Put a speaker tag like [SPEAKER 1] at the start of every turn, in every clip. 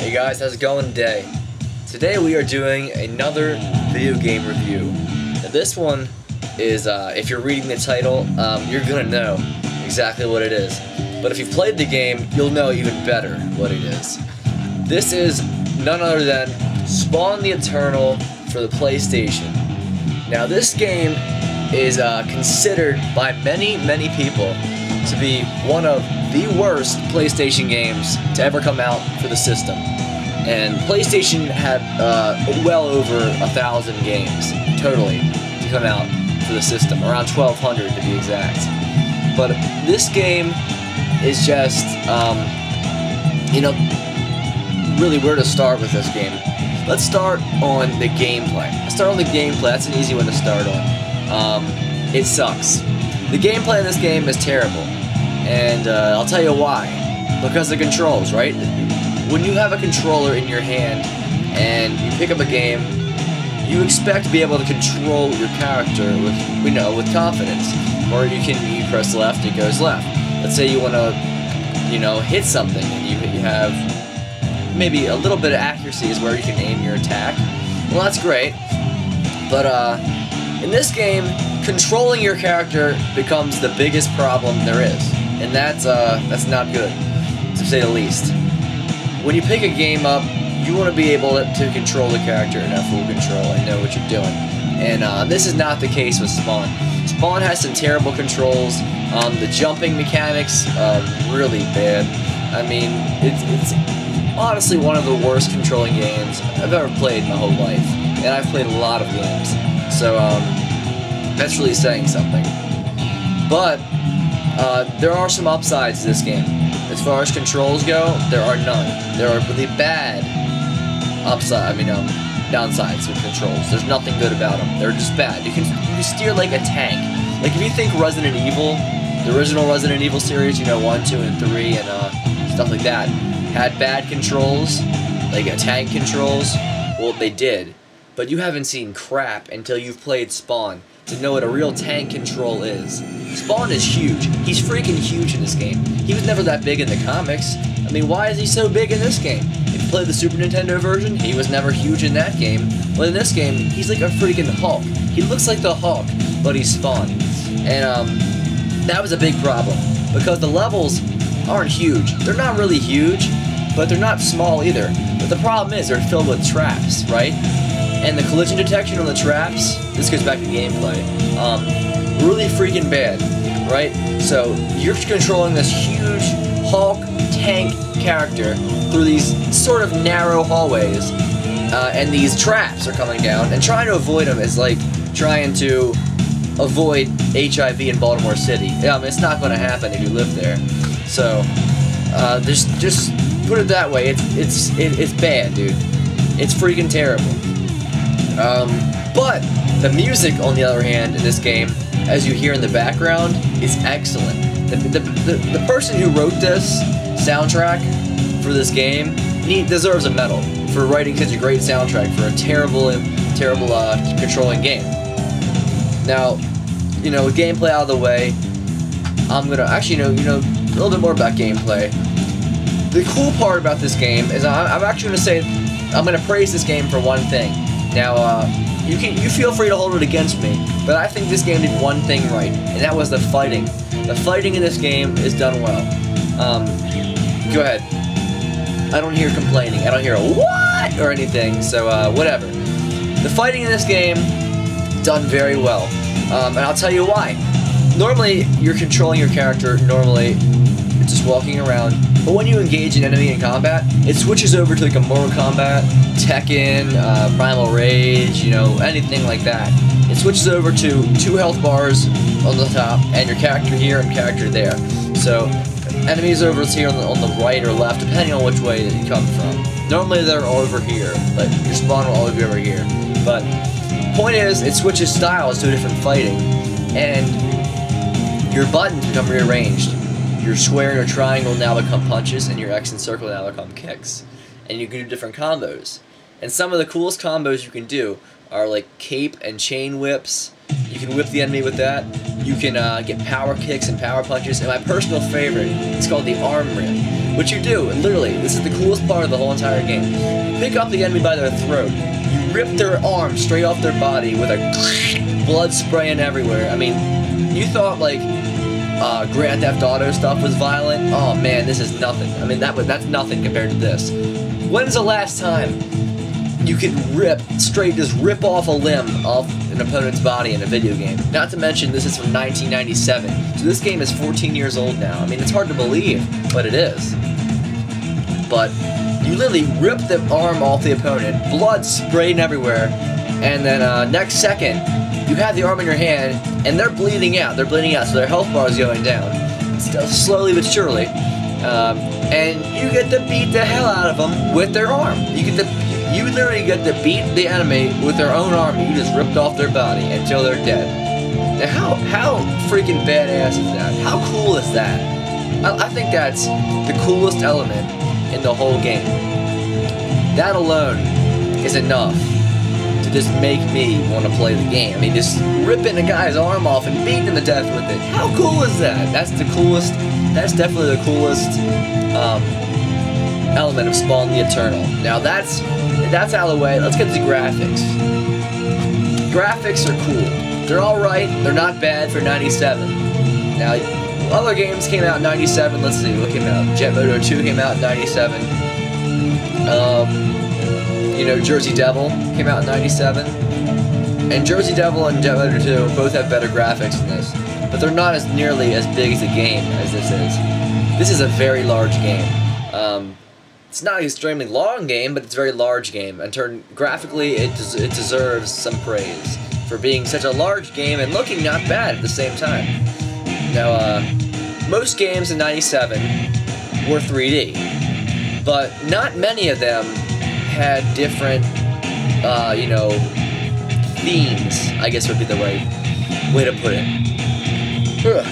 [SPEAKER 1] Hey guys, how's it going today? Today we are doing another video game review. Now this one is, if you're reading the title, you're gonna know exactly what it is. But if you've played the game, you'll know even better what it is. This is none other than Spawn the Eternal for the PlayStation. Now this game is considered by many people to be one of the worst PlayStation games to ever come out for the system. And PlayStation had well over 1,000 games totally to come out for the system, around 1,200 to be exact. But this game is just, really where to start with this game. Let's start on the gameplay. Let's start on the gameplay. That's an easy one to start on. It sucks. The gameplay in this game is terrible, and I'll tell you why. Because of the controls, right? When you have a controller in your hand and you pick up a game, you expect to be able to control your character with confidence. Or you press left, it goes left. Let's say you want to, hit something, and you have maybe a little bit of accuracy is where you can aim your attack. Well, that's great, but in this game, controlling your character becomes the biggest problem there is, and that's not good, to say the least. When you pick a game up, you want to be able to control the character and have full control and know what you're doing. And this is not the case with Spawn. Spawn has some terrible controls. The jumping mechanics really bad. I mean, it's honestly one of the worst controlling games I've ever played in my whole life, and I've played a lot of games, so that's really saying something. But there are some upsides to this game. As far as controls go, there are none. There are really bad downsides with controls. There's nothing good about them. They're just bad. You can steer like a tank. Like if you think Resident Evil, the original Resident Evil series, 1, 2, and 3, and stuff like that, had bad controls, like tank controls. Well, they did. But you haven't seen crap until you've played Spawn to know what a real tank control is. Spawn is huge. He's freaking huge in this game. He was never that big in the comics. I mean, why is he so big in this game? If you play the Super Nintendo version, he was never huge in that game. But in this game, he's like a freaking Hulk. He looks like the Hulk, but he's Spawn. And that was a big problem, because the levels aren't huge. They're not really huge, but they're not small either. But the problem is they're filled with traps, right? And the collision detection on the traps, this goes back to gameplay, really freaking bad, right? So you're controlling this huge Hulk tank character through these sort of narrow hallways, and these traps are coming down, and trying to avoid them is like trying to avoid HIV in Baltimore City. It's not going to happen if you live there. So just put it that way. It's bad, dude. It's freaking terrible. But the music, on the other hand, in this game, as you hear in the background, is excellent. The person who wrote this soundtrack for this game, he deserves a medal for writing such a great soundtrack for a terrible controlling game. Now, with gameplay out of the way, I'm gonna actually a little bit more about gameplay. The cool part about this game is I'm actually gonna say I'm gonna praise this game for one thing. Now, you feel free to hold it against me, but I think this game did one thing right, and that was the fighting. The fighting in this game is done well. Go ahead. I don't hear complaining. I don't hear a what or anything. So whatever. The fighting in this game done very well, and I'll tell you why. Normally, you're controlling your character. Normally, it's just walking around. But when you engage an enemy in combat, it switches over to like a Mortal Kombat, Tekken, Primal Rage, anything like that. It switches over to 2 health bars on the top, and your character here and character there. So enemies over here on the right or left, depending on which way that you come from. Normally they're over here, but your spawn will always be over here. But point is, it switches styles to a different fighting, and your buttons become rearranged. Your square and your triangle now become punches, and your X and circle now become kicks. And you can do different combos. And some of the coolest combos you can do are like cape and chain whips. You can whip the enemy with that. You can get power kicks and power punches. And my personal favorite is called the arm rip. What you do, and literally, this is the coolest part of the whole entire game. You pick up the enemy by their throat. You rip their arm straight off their body with a blood spraying everywhere. I mean, you thought like Grand Theft Auto stuff was violent. Oh man, this is nothing. I mean, that's nothing compared to this. When's the last time you could just rip off a limb off an opponent's body in a video game? Not to mention, this is from 1997, so this game is 14 years old now. I mean, it's hard to believe, but it is. But you literally rip the arm off the opponent, blood spraying everywhere, and then next second, you have the arm in your hand, and they're bleeding out. They're bleeding out, so their health bar is going down, slowly but surely. And you get to beat the hell out of them with their arm. You literally get to beat the enemy with their own arm. You just ripped off their body until they're dead. Now, how freaking badass is that? How cool is that? I think that's the coolest element in the whole game. That alone is enough to just make me want to play the game. I mean, just ripping a guy's arm off and beating him to death with it. How cool is that? That's the coolest. That's definitely the coolest element of Spawn the Eternal. Now that's out of the way. Let's get to the graphics. Graphics are cool. They're alright. They're not bad for 97. Now, other games came out in 97. Let's see, what came out? Jet Moto 2 came out in 97. You know, Jersey Devil came out in 97. And Jersey Devil and Jet Moto 2 both have better graphics than this. But they're not as nearly as big as a game as this is. This is a very large game. It's not an extremely long game, but it's a very large game. And graphically, it deserves some praise for being such a large game and looking not bad at the same time. Now, most games in 97 were 3D, but not many of them had different, you know, themes, I guess would be the right way to put it.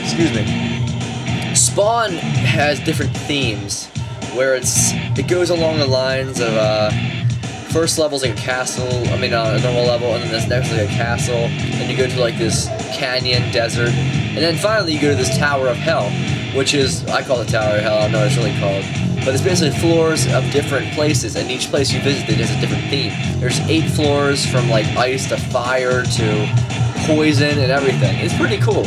[SPEAKER 1] Excuse me. Spawn has different themes, where it goes along the lines of, first level's like a castle, a normal level, and then this next is like a castle, and you go to like this canyon, desert, and then finally you go to this Tower of Hell, which is, I call it Tower of Hell, I don't know what it's really called, but it's basically floors of different places, and each place you visit has a different theme. There's 8 floors, from like ice to fire to poison and everything. It's pretty cool.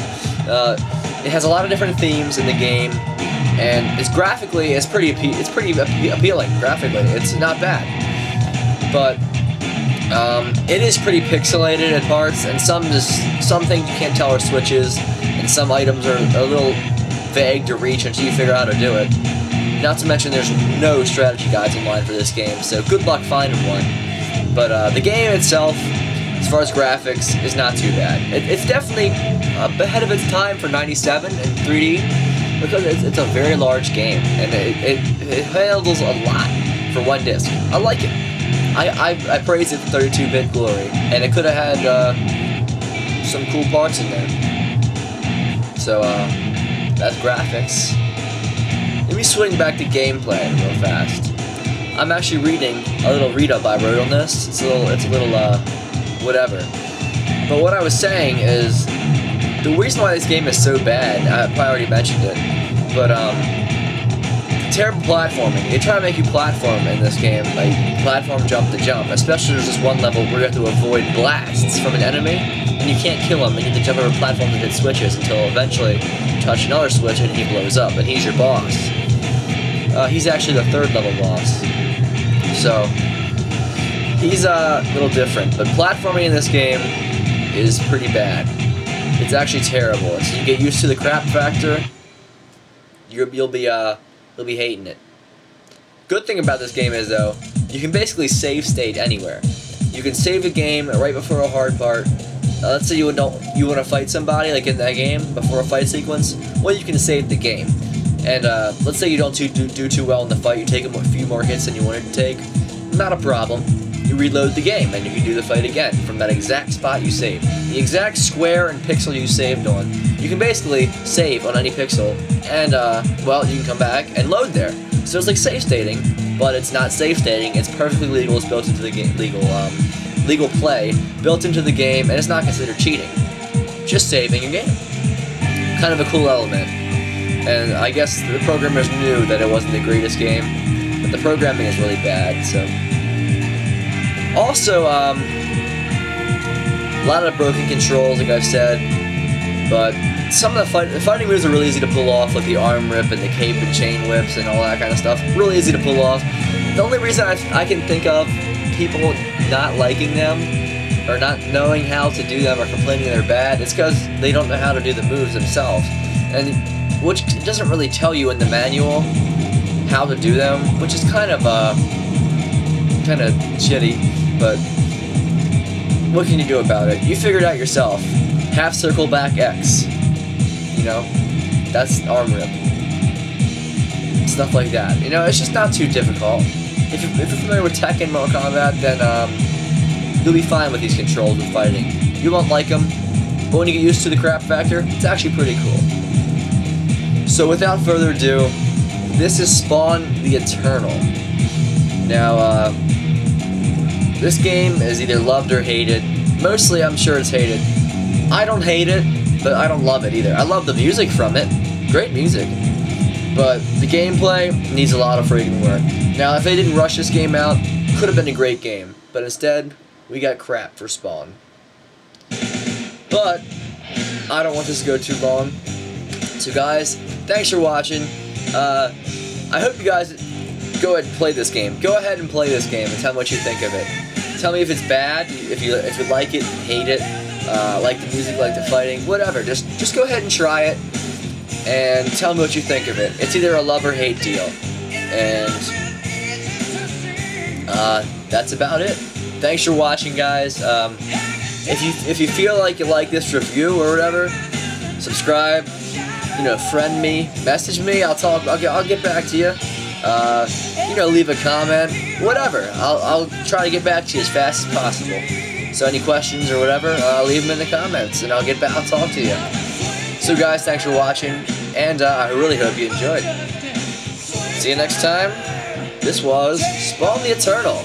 [SPEAKER 1] It has a lot of different themes in the game, and it's pretty appealing graphically. It's not bad, but it is pretty pixelated at parts, and some things you can't tell are switches, and some items are a little vague to reach until you figure out how to do it. Not to mention there's no strategy guides online for this game, so good luck finding one. But the game itself, as far as graphics, is not too bad. It's definitely ahead of its time for 97 and 3D, because it's a very large game, and it handles a lot for one disc. I like it. I praise it for 32-bit glory, and it could have had some cool parts in there. So, that's graphics. Let me swing back to gameplay real fast. I'm actually reading a little read-up I wrote on this. It's a little, whatever. But what I was saying is, the reason why this game is so bad, I probably already mentioned it, but, terrible platforming. They try to make you platform in this game, like platform jump to jump, especially there's this one level where you have to avoid blasts from an enemy, and you can't kill him, and you have to jump over platforms and hit switches until eventually you touch another switch and he blows up, and he's your boss. He's actually the 3rd level boss. So, he's a little different, but platforming in this game is pretty bad. It's actually terrible. So you get used to the crap factor, you'll be hating it. Good thing about this game is, though, you can basically save state anywhere. You can save a game right before a hard part. Let's say you want to fight somebody, like in that game, before a fight sequence. Well, you can save the game. And let's say you don't do too well in the fight, you take a few more hits than you wanted to take. Not a problem. You reload the game, and you can do the fight again from that exact spot you saved. The exact square and pixel you saved on. You can basically save on any pixel, and, well, you can come back and load there. So it's like safe stating, but it's not safe stating, it's perfectly legal, it's built into the game, legal legal play built into the game, and it's not considered cheating. Just saving your game. Kind of a cool element. And I guess the programmers knew that it wasn't the greatest game, but the programming is really bad, so. Also, a lot of broken controls, like I've said, but some of the fighting moves are really easy to pull off, like the arm rip and the cape and chain whips and all that kind of stuff. Really easy to pull off. The only reason I can think of people not liking them or not knowing how to do them or complaining they're bad, it's because they don't know how to do the moves themselves. And which doesn't really tell you in the manual how to do them, which is kind of shitty, but what can you do about it? You figure it out yourself. Half circle back X. You know? That's arm rip. Stuff like that. You know, it's just not too difficult. If you're familiar with Tekken and Mortal Kombat, then you'll be fine with these controls with fighting. You won't like them, but when you get used to the crap factor, it's actually pretty cool. So without further ado, this is Spawn the Eternal. Now, this game is either loved or hated. Mostly, I'm sure it's hated. I don't hate it, but I don't love it either. I love the music from it. Great music. But the gameplay needs a lot of freaking work. Now, if they didn't rush this game out, could have been a great game. But instead, we got crap for Spawn. But I don't want this to go too long. So guys, thanks for watching. I hope you guys go ahead and play this game. Go ahead and play this game and tell me what you think of it. Tell me if it's bad, if you like it, hate it, like the music, like the fighting, whatever. Just go ahead and try it and tell me what you think of it. It's either a love or hate deal. And that's about it. Thanks for watching, guys. If you feel like you like this review or whatever, subscribe. You know, friend me, message me. I'll get back to you. You know, leave a comment, whatever. I'll try to get back to you as fast as possible. So any questions or whatever, leave them in the comments, and I'll talk to you. So guys, thanks for watching, and I really hope you enjoyed. See you next time. This was Spawn the Eternal.